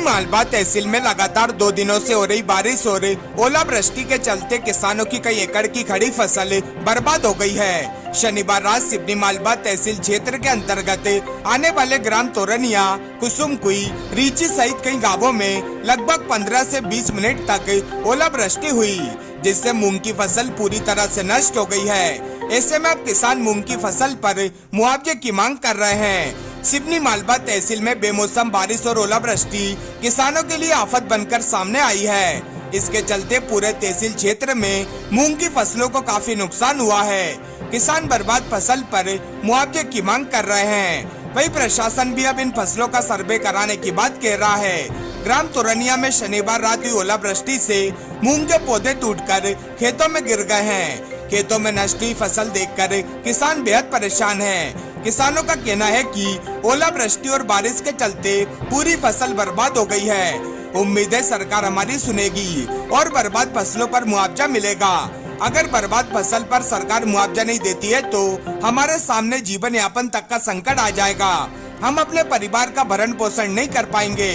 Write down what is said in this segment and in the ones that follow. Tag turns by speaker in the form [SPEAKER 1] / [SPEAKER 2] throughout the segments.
[SPEAKER 1] मालवा तहसील में लगातार 2 दिनों से हो रही बारिश और ओलावृष्टि के चलते किसानों की कई एकड़ की खड़ी फसल बर्बाद हो गई है। शनिवार रात सिवनी मालवा तहसील क्षेत्र के अंतर्गत आने वाले ग्राम तोरनिया, कुसुमकुई, रीची सहित कई गांवों में लगभग 15 से 20 मिनट तक ओलावृष्टि हुई, जिससे मूंग की फसल पूरी तरह से नष्ट हो गई है। ऐसे में अब किसान मूंग की फसल पर मुआवजे की मांग कर रहे हैं। सिवनी मालवा तहसील में बेमौसम बारिश और ओलावृष्टि किसानों के लिए आफत बनकर सामने आई है। इसके चलते पूरे तहसील क्षेत्र में मूंग की फसलों को काफी नुकसान हुआ है। किसान बर्बाद फसल पर मुआवजे की मांग कर रहे हैं। वहीं प्रशासन भी अब इन फसलों का सर्वे कराने की बात कह रहा है। ग्राम तोरनिया में शनिवार रात हुई ओलावृष्टि से मूंग के पौधे टूटकर खेतों में गिर गए हैं। खेतों में नष्ट हुई फसल देखकर किसान बेहद परेशान हैं। किसानों का कहना है कि ओलावृष्टि और बारिश के चलते पूरी फसल बर्बाद हो गई है। उम्मीद है सरकार हमारी सुनेगी और बर्बाद फसलों पर मुआवजा मिलेगा। अगर बर्बाद फसल पर सरकार मुआवजा नहीं देती है तो हमारे सामने जीवन यापन तक का संकट आ जाएगा। हम अपने परिवार का भरण पोषण नहीं कर पाएंगे।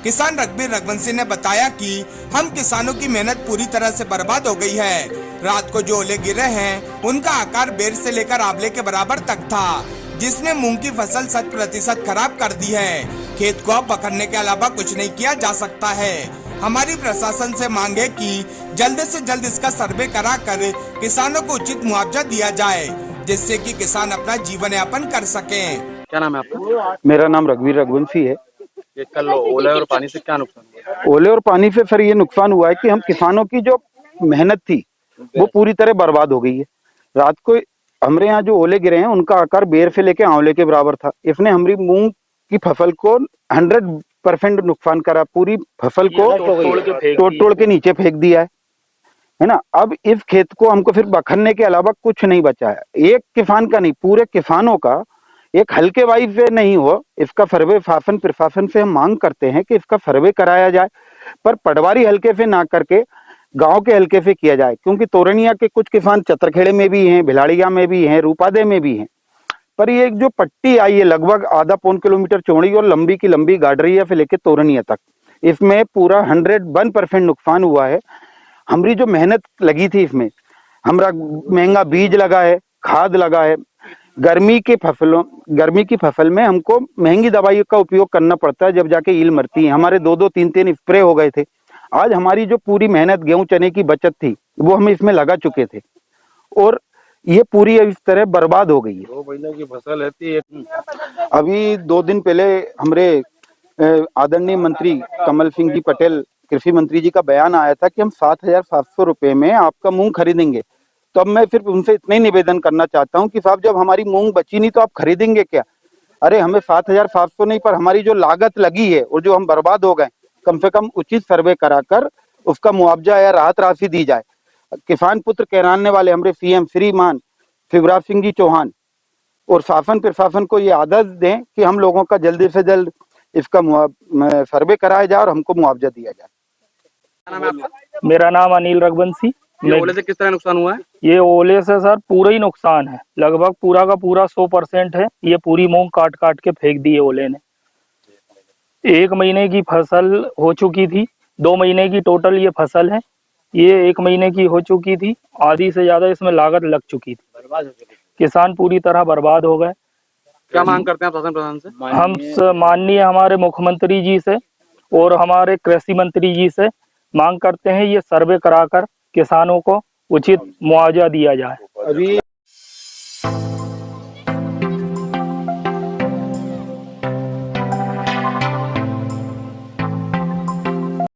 [SPEAKER 1] किसान रघुवीर रघुवंशी ने बताया कि हम किसानों की मेहनत पूरी तरह से बर्बाद हो गई है। रात को जो ओले गिरे हैं उनका आकार बेर से लेकर आंवले के बराबर तक था, जिसने मूंग की फसल 100% खराब कर दी है। खेत को अब पकड़ने के अलावा कुछ नहीं किया जा सकता है। हमारी प्रशासन से मांग है कि जल्द से जल्द इसका सर्वे कराकर किसानों को उचित मुआवजा दिया जाए, जिससे कि किसान अपना जीवन यापन कर सकें।
[SPEAKER 2] क्या नाम है आपका?
[SPEAKER 3] मेरा नाम रघुवीर रघुवंशी है।
[SPEAKER 2] ये कल ओले और पानी से क्या नुकसान हुआ?
[SPEAKER 3] ओले और पानी से सर ये नुकसान हुआ है कि हम किसानों की जो मेहनत थी वो पूरी तरह बर्बाद हो गई है। रात को हमारे यहाँ जो ओले गिरे हैं उनका आकार बेर से लेके आंवले के बराबर था। इसने हमारी मूंग की फसल को 100% नुकसान करा। पूरी फसल को तोड़ के नीचे फेंक दिया है ना। अब इस खेत को हमको फिर बखरने के अलावा कुछ नहीं बचा है। एक किसान का नहीं, पूरे किसानों का एक हल्के वाइज से नहीं हो। इसका सर्वे शासन प्रशासन से हम मांग करते हैं कि इसका सर्वे कराया जाए, पर पटवारी हल्के से ना करके गांव के हल्के से किया जाए, क्योंकि तोरनिया के कुछ किसान चतरखेड़े में भी हैं, भिलाड़िया में भी हैं, रूपादे में भी हैं। पर ये जो पट्टी आई है लगभग आधा पौन किलोमीटर चौड़ी और लंबी की लंबी गाडरिया से लेके तोरनिया तक, इसमें पूरा 101% नुकसान हुआ है। हमारी जो मेहनत लगी थी इसमें, हमारा महंगा बीज लगा है, खाद लगा है। गर्मी की फसल में हमको महंगी दवाइयों का उपयोग करना पड़ता है, जब जाके ईल मरती है। हमारे 2-2, 3-3 स्प्रे हो गए थे। आज हमारी जो पूरी मेहनत गेहूं चने की बचत थी वो हम इसमें लगा चुके थे और ये पूरी इस तरह बर्बाद हो गई है।
[SPEAKER 2] 2 महीने की फसल है।
[SPEAKER 3] अभी 2 दिन पहले हमारे आदरणीय मंत्री कमल सिंह जी पटेल कृषि मंत्री जी का बयान आया था कि हम 7,700 रुपए में आपका मूंग खरीदेंगे। तो अब मैं फिर उनसे इतना ही निवेदन करना चाहता हूं कि साहब जब हमारी मूंग बची नहीं तो आप खरीदेंगे क्या? अरे हमें 7,700 नहीं, पर हमारी जो लागत लगी है और जो हम बर्बाद हो गए, कम से कम उचित सर्वे कराकर उसका मुआवजा या राहत राशि दी जाए। किसान पुत्र कहलाने वाले हमारे सीएम श्रीमान शिवराज सिंह जी चौहान और शासन प्रशासन को ये आदेश दें कि हम लोगों का जल्दी से जल्द इसका सर्वे कराया जाए और हमको मुआवजा दिया जाए।
[SPEAKER 2] क्या नाम है आपका?
[SPEAKER 4] मेरा नाम अनिल रघुवंशी।
[SPEAKER 2] ये ओले से किस तरह नुकसान हुआ है?
[SPEAKER 4] ये ओले से सर पूरा ही नुकसान है, लगभग पूरा का पूरा 100% है। ये पूरी मूंग काट काट के फेंक दी है ओले ने। 1 महीने की फसल हो चुकी थी, 2 महीने की टोटल ये फसल है। ये 1 महीने की हो चुकी थी, आधी से ज्यादा इसमें लागत लग चुकी थी। किसान पूरी तरह बर्बाद हो गए।
[SPEAKER 2] क्या मांग करते हैं आप शासन प्रशासन से?
[SPEAKER 4] हम माननीय हमारे मुख्यमंत्री जी से और हमारे कृषि मंत्री जी से मांग करते हैं ये सर्वे कराकर किसानों को उचित मुआवजा दिया जाए।
[SPEAKER 3] अभी